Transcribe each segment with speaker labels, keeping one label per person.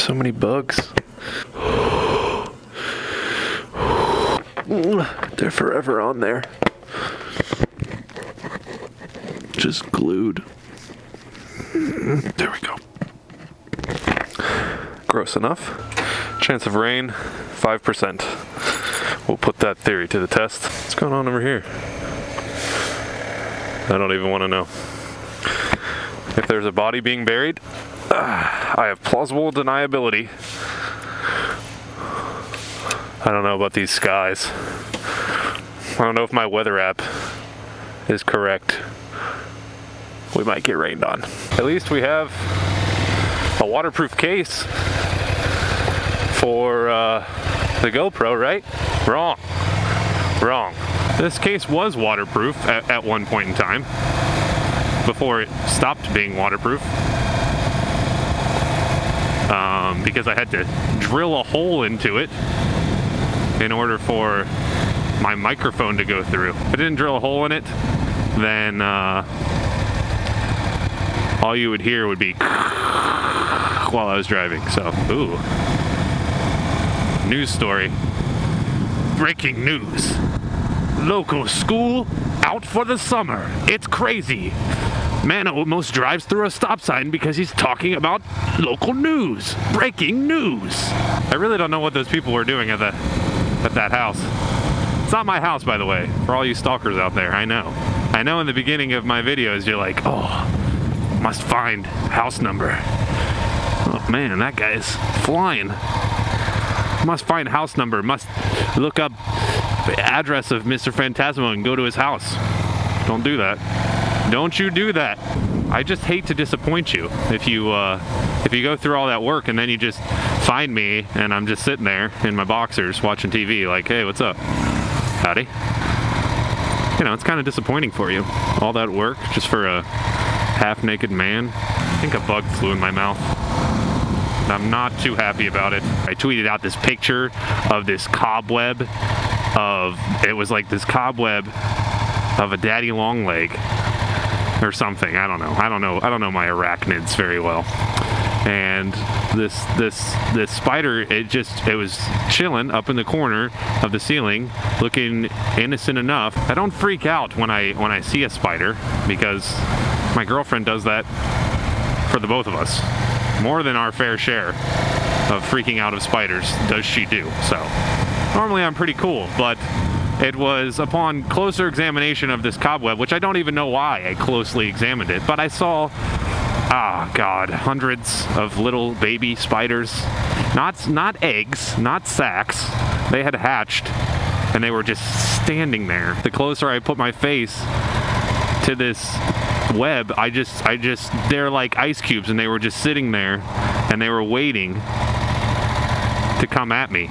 Speaker 1: So many bugs. They're forever on there. Just glued. There we go. Gross enough. Chance of rain, 5%. We'll put that theory to the test. What's going on over here? I don't even want to know. If there's a body being buried, I have plausible deniability. I don't know about these skies. I don't know if my weather app is correct. We might get rained on. At least we have a waterproof case for the GoPro, right? Wrong. This case was waterproof at one point in time, before it stopped being waterproof. Because I had to drill a hole into it in order for my microphone to go through. If I didn't drill a hole in it, then all you would hear would be while I was driving. So, ooh. News story. Breaking news. Local school out for the summer. It's crazy. Man almost drives through a stop sign because he's talking about local news. Breaking news. I really don't know what those people were doing at that house. It's not my house, by the way, for all you stalkers out there. I know in the beginning of my videos you're like, oh, must find house number. Oh man, that guy's flying. Must find house number. Must look up the address of Mr. Phantasmo and go to his house. Don't do that. Don't you do that. I just hate to disappoint you if you go through all that work and then you just find me and I'm just sitting there in my boxers watching TV like, hey, what's up? Howdy. You know, it's kind of disappointing for you. All that work just for a half-naked man. I think a bug flew in my mouth. I'm not too happy about it. I tweeted out this picture of this cobweb it was like this cobweb of a daddy long leg or something. I don't know my arachnids very well. And this spider, it was chilling up in the corner of the ceiling, looking innocent enough. I don't freak out when I see a spider, because my girlfriend does that for the both of us. More than our fair share of freaking out of spiders does she do. So normally I'm pretty cool, but it was upon closer examination of this cobweb, which I don't even know why I closely examined it, but I saw, hundreds of little baby spiders. Not eggs, not sacs. They had hatched, and they were just standing there. The closer I put my face to this web, they're like ice cubes, and they were just sitting there, and they were waiting to come at me.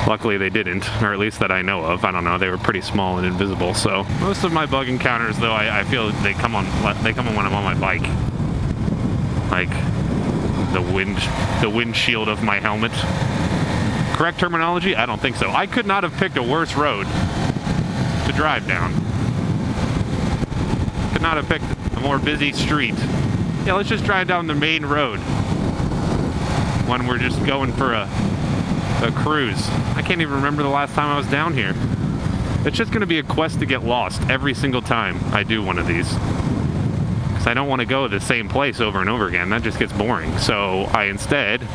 Speaker 1: Luckily they didn't, or at least that I know of. I don't know, they were pretty small and invisible. So most of my bug encounters, though, I feel they come on when I'm on my bike, like the windshield of my helmet. Correct terminology? I don't think so. I could not have picked a worse road to drive down. Could not have picked a more busy street. Yeah, let's just drive down the main road when we're just going for a cruise. I can't even remember the last time I was down here. It's just going to be a quest to get lost every single time I do one of these, because I don't want to go to the same place over and over again. That just gets boring. So I instead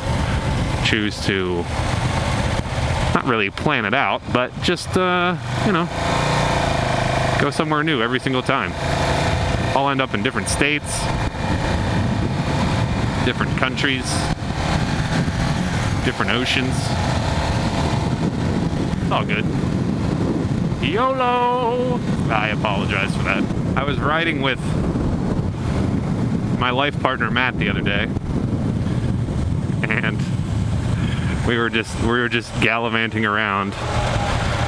Speaker 1: choose to not really plan it out, but just go somewhere new every single time. I'll end up in different states, different countries, different oceans. It's all good. YOLO! I apologize for that. I was riding with my life partner Matt the other day, and we were just gallivanting around.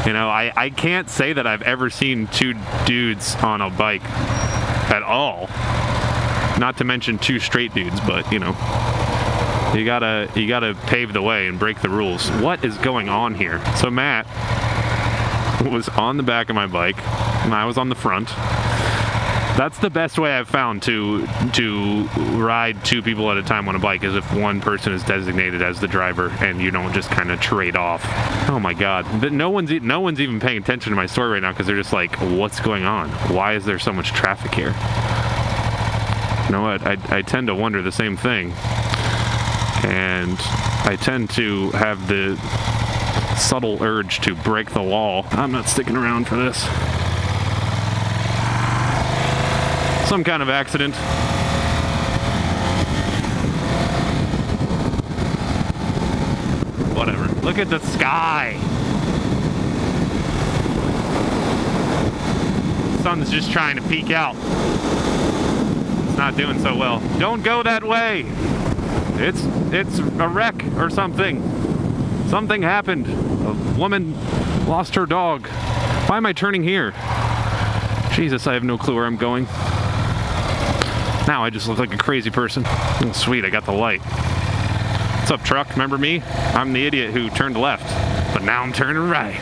Speaker 1: You know, I can't say that I've ever seen two dudes on a bike at all. Not to mention two straight dudes, but you know, you gotta pave the way and break the rules. What is going on here? So Matt was on the back of my bike and I was on the front, That's the best way I've found to ride 2 people at a time on a bike, is if one person is designated as the driver and you don't just kind of trade off. Oh my god. But no one's even paying attention to my story right now because they're just like, what's going on? Why is there so much traffic here? You know what? I tend to wonder the same thing. And I tend to have the subtle urge to break the law. I'm not sticking around for this. Some kind of accident. Whatever. Look at the sky. The sun's just trying to peek out. It's not doing so well. Don't go that way. It's a wreck or something. Something happened. A woman lost her dog. Why am I turning here? Jesus, I have no clue where I'm going. Now I just look like a crazy person. Oh, sweet, I got the light. What's up, truck? Remember me? I'm the idiot who turned left, but now I'm turning right.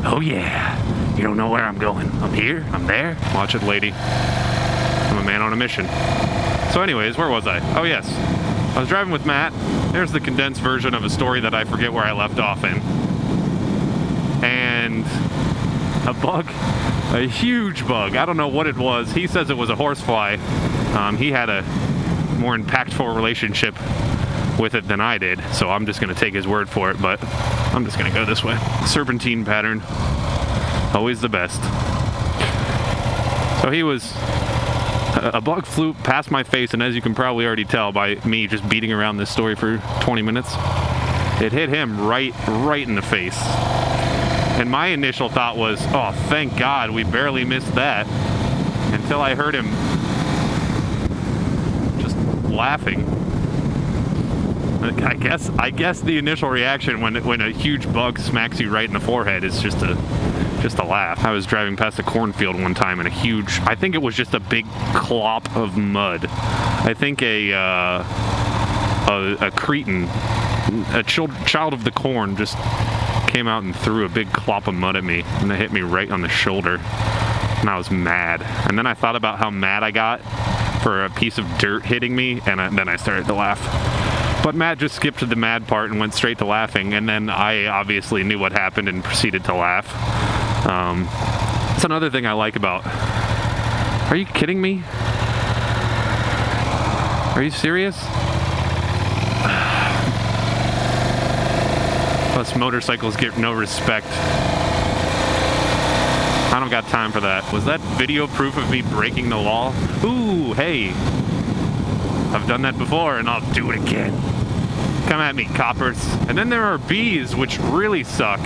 Speaker 1: Oh yeah. You don't know where I'm going. I'm here, I'm there. Watch it, lady. I'm a man on a mission. So anyways, where was I? Oh yes. I was driving with Matt. There's the condensed version of a story that I forget where I left off in. And a bug, a huge bug. I don't know what it was. He says it was a horsefly. He had a more impactful relationship with it than I did, so I'm just going to take his word for it, but I'm just going to go this way. Serpentine pattern. Always the best. So a bug flew past my face, and as you can probably already tell by me just beating around this story for 20 minutes, it hit him right in the face. And my initial thought was, oh, thank God we barely missed that, until I heard him just laughing. I guess the initial reaction when a huge bug smacks you right in the forehead is just a laugh. I was driving past a cornfield one time, and I think it was just a big clop of mud. I think a cretin, a child of the corn, just came out and threw a big clop of mud at me, and it hit me right on the shoulder, and I was mad. And then I thought about how mad I got for a piece of dirt hitting me, and then I started to laugh. But Matt just skipped to the mad part and went straight to laughing, and then I obviously knew what happened and proceeded to laugh. That's another thing I like about... Are you kidding me? Are you serious? Plus, motorcycles get no respect. I don't got time for that. Was that video proof of me breaking the law? Ooh, hey. I've done that before, and I'll do it again. Come at me, coppers. And then there are bees, which really suck.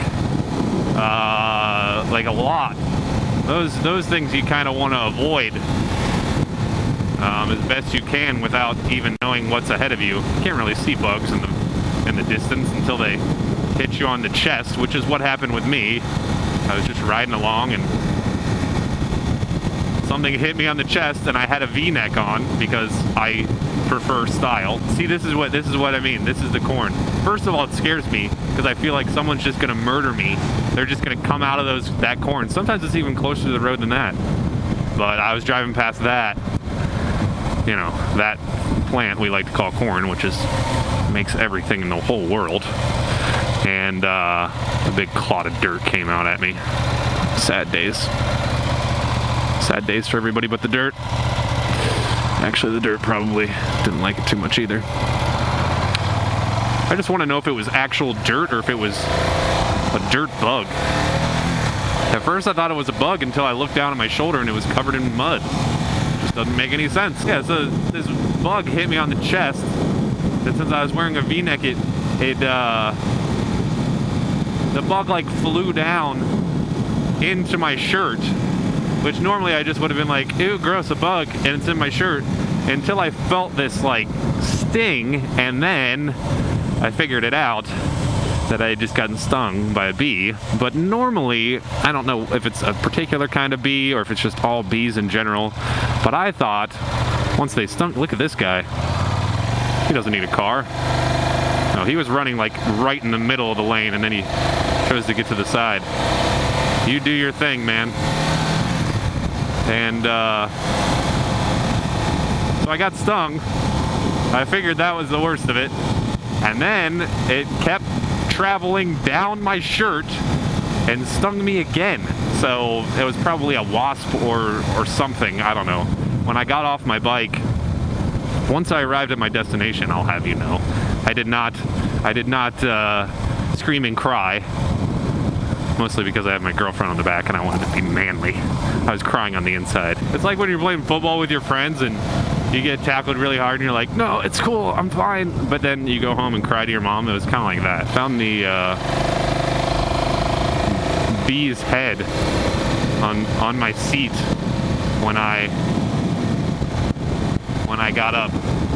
Speaker 1: Like a lot. Those things you kind of want to avoid as best you can without even knowing what's ahead of you. You can't really see bugs in the distance until they hit you on the chest, which is what happened with me. I was just riding along and something hit me on the chest, and I had a V-neck on because I prefer style. See, this is what I mean. This is the corn. First of all, it scares me because I feel like someone's just gonna murder me. They're just gonna come out of that corn. Sometimes it's even closer to the road than that. But I was driving past that, you know, that plant we like to call corn, which makes everything in the whole world. And a big clod of dirt came out at me. Sad days. Sad days for everybody but the dirt. Actually, the dirt probably didn't like it too much either. I just want to know if it was actual dirt or if it was a dirt bug. At first I thought it was a bug until I looked down at my shoulder and it was covered in mud. Just doesn't make any sense. Yeah, so this bug hit me on the chest. And since I was wearing a V-neck, the bug like flew down into my shirt, which normally I just would have been like, ew, gross, a bug, and it's in my shirt, until I felt this like sting, and then I figured it out that I had just gotten stung by a bee. But normally, I don't know if it's a particular kind of bee or if it's just all bees in general, but I thought once they stung, look at this guy, he doesn't need a car. No, he was running like right in the middle of the lane, and then he chose to get to the side. You do your thing, man. And so I got stung. I figured that was the worst of it. And then it kept traveling down my shirt and stung me again. So it was probably a wasp or something, I don't know. When I got off my bike, once I arrived at my destination, I'll have you know, I did not scream and cry. Mostly because I had my girlfriend on the back and I wanted to be manly. I was crying on the inside. It's like when you're playing football with your friends and you get tackled really hard and you're like, no, it's cool, I'm fine. But then you go home and cry to your mom. It was kind of like that. Found the bee's head on my seat when I got up.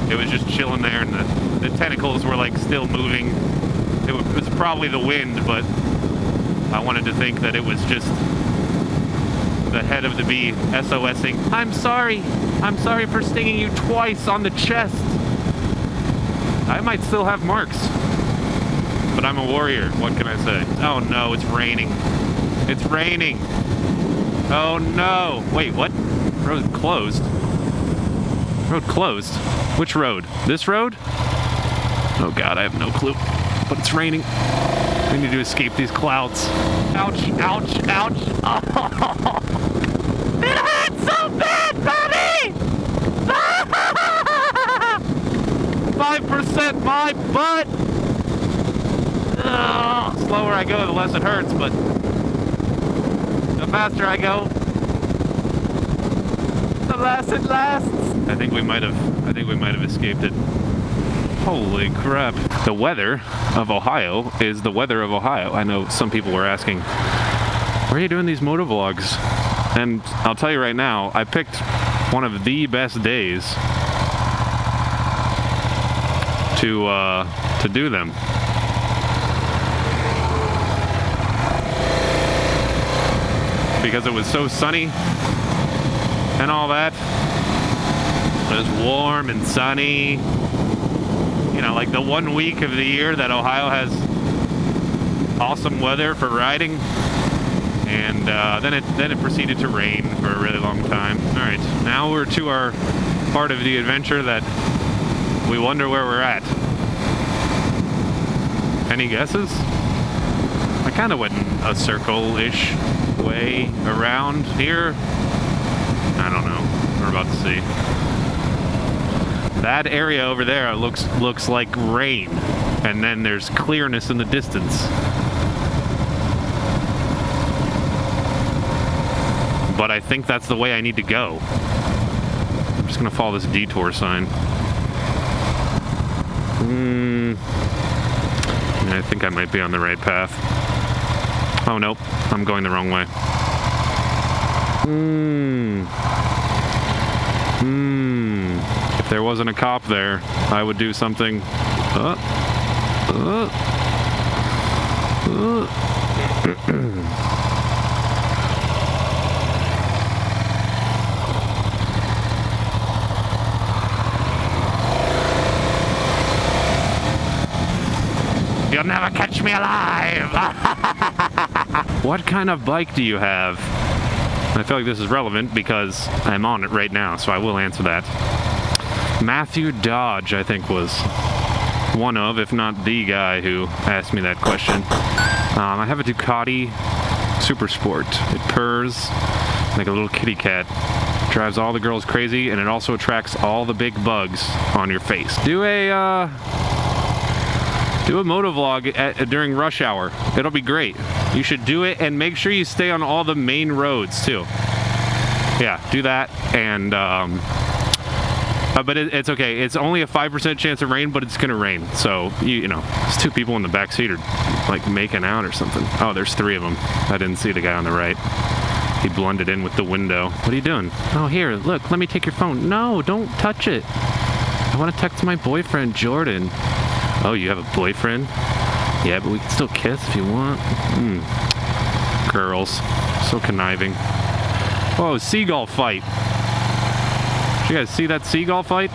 Speaker 1: It was just chilling there and the tentacles were like still moving. It was probably the wind, but I wanted to think that it was just the head of the bee SOSing. I'm sorry for stinging you twice on the chest. I might still have marks, but I'm a warrior. What can I say? Oh no, it's raining. It's raining. Oh no. Wait, what? Road closed. Road closed? Which road? This road? Oh god, I have no clue. But it's raining. We need to escape these clouds. Ouch, ouch, ouch. Oh. It hurts so bad, buddy! 5% my butt! Oh, slower I go, the less it hurts, but the faster I go, the less it lasts. I think we might have escaped it. Holy crap. The weather of Ohio is the weather of Ohio. I know some people were asking, why are you doing these motovlogs? And I'll tell you right now, I picked one of the best days to do them. Because it was so sunny and all that. It was warm and sunny. You know, like the 1 week of the year that Ohio has awesome weather for riding, and then it proceeded to rain for a really long time. All right, now we're to our part of the adventure that we wonder where we're at. Any guesses? I kind of went in a circle-ish way around here. I don't know. We're about to see. That area over there looks like rain, and then there's clearness in the distance. But I think that's the way I need to go. I'm just gonna follow this detour sign. I think I might be on the right path. Oh nope, I'm going the wrong way. If there wasn't a cop there, I would do something. You'll never catch me alive! What kind of bike do you have? I feel like this is relevant because I'm on it right now, so I will answer that. Matthew Dodge, I think, was one of, if not the guy who asked me that question. I have a Ducati Super Sport. It purrs like a little kitty cat. Drives all the girls crazy, and it also attracts all the big bugs on your face. Do a motovlog during rush hour. It'll be great. You should do it, and make sure you stay on all the main roads too. Yeah, do that, and but it's okay. It's only a 5% chance of rain, but it's gonna rain. So you know, there's two people in the back seat are like making out or something. Oh, there's three of them. I didn't see the guy on the right. He blended in with the window. What are you doing? Oh, here, look. Let me take your phone. No, don't touch it. I want to text my boyfriend, Jordan. Oh, you have a boyfriend? Yeah, but we can still kiss if you want. Girls. So conniving. Oh, seagull fight. Did you guys see that seagull fight?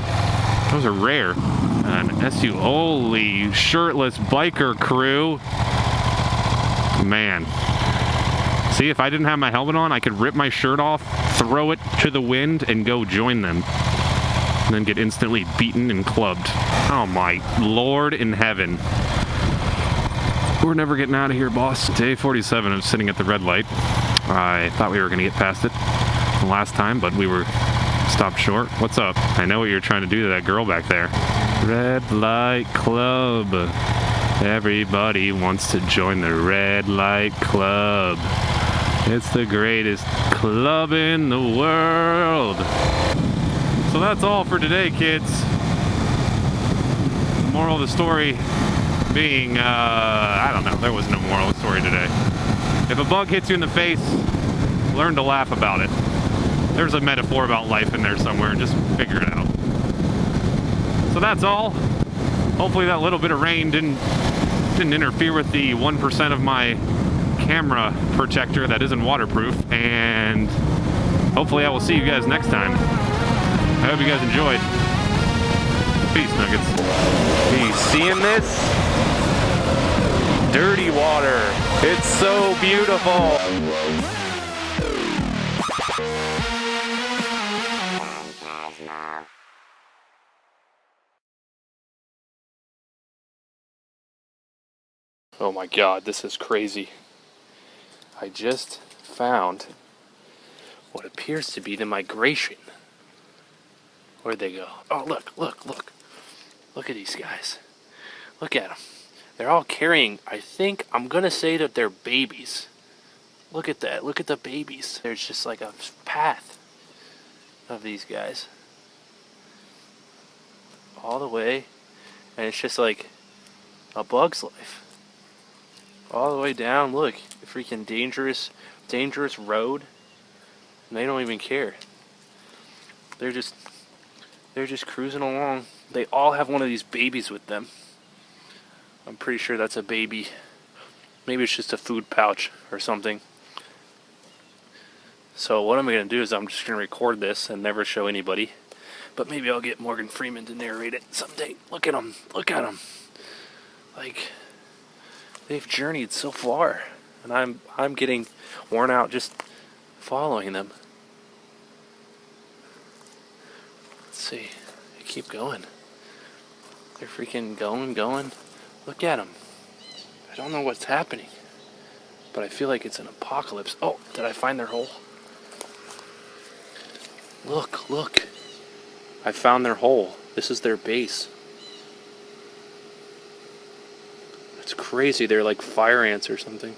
Speaker 1: Those are rare. An holy shirtless biker crew. Man. See, if I didn't have my helmet on, I could rip my shirt off, throw it to the wind, and go join them. And then get instantly beaten and clubbed. Oh my Lord in heaven. We're never getting out of here, boss. Day 47 of sitting at the red light. I thought we were gonna get past it the last time, but we were stopped short. What's up? I know what you're trying to do to that girl back there. Red Light Club. Everybody wants to join the Red Light Club. It's the greatest club in the world. So that's all for today, kids. Moral of the story being, I don't know, there was no moral of the story today. If a bug hits you in the face, learn to laugh about it. There's a metaphor about life in there somewhere, just figure it out. So that's all. Hopefully that little bit of rain didn't interfere with the 1% of my camera protector that isn't waterproof, and hopefully I will see you guys next time. I hope you guys enjoyed. Peace, Nuggets.
Speaker 2: Are you seeing this? Dirty water. It's so beautiful.
Speaker 3: Oh my God, this is crazy. I just found what appears to be the migration. Where'd they go? Oh, look. Look at these guys. Look at them. They're all carrying, I'm gonna say that they're babies. Look at that. Look at the babies. There's just like a path of these guys. All the way. And it's just like a bug's life. All the way down, look, freaking dangerous road. And they don't even care. They're just cruising along. They all have one of these babies with them. I'm pretty sure that's a baby. Maybe it's just a food pouch or something. So what I'm going to do is I'm just going to record this and never show anybody. But maybe I'll get Morgan Freeman to narrate it someday. Look at them. Look at them. Like, they've journeyed so far, and I'm getting worn out just following them. Let's see. They keep going. They're freaking going. Look at them. I don't know what's happening, but I feel like it's an apocalypse. Oh, did I find their hole? Look. I found their hole. This is their base. It's crazy. They're like fire ants or something.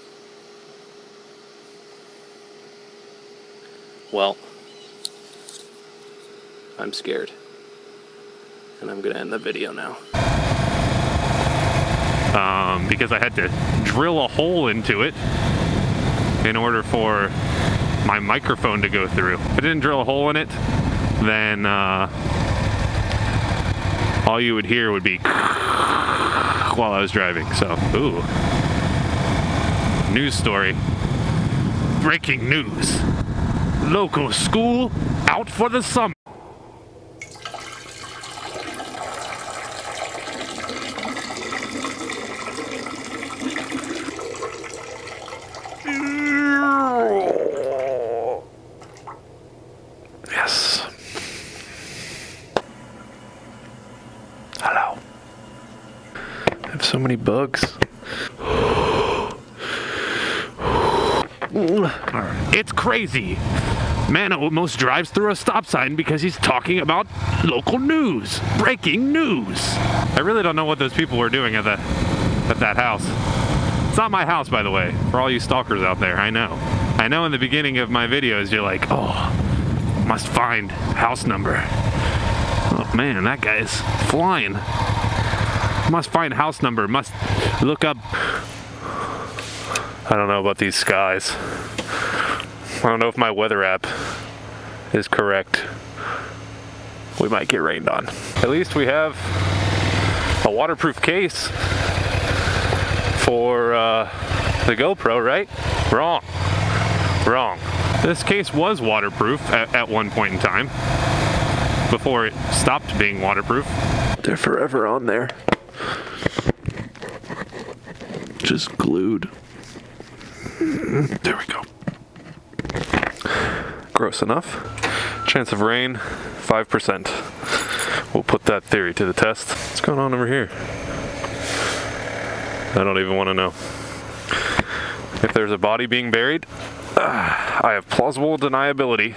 Speaker 3: Well, I'm scared. And I'm gonna end the video now.
Speaker 1: Because I had to drill a hole into it in order for my microphone to go through. If I didn't drill a hole in it, then all you would hear would be while I was driving. So, ooh. News story. Breaking news. Local school out for the summer. Yes. Hello. I have so many bugs. It's crazy. Man almost drives through a stop sign because he's talking about local news. Breaking news. I really don't know what those people were doing at that house. It's not my house, by the way, for all you stalkers out there. I know. I know in the beginning of my videos, you're like, oh, must find house number. Oh man, that guy's flying. Must find house number, must look up. I don't know about these skies. I don't know if my weather app is correct. We might get rained on. At least we have a waterproof case for the GoPro, right? Wrong. This case was waterproof at one point in time before it stopped being waterproof. They're forever on there. Just glued. There we go. Gross enough. Chance of rain, 5%. We'll put that theory to the test. What's going on over here? I don't even want to know. If there's a body being buried, I have plausible deniability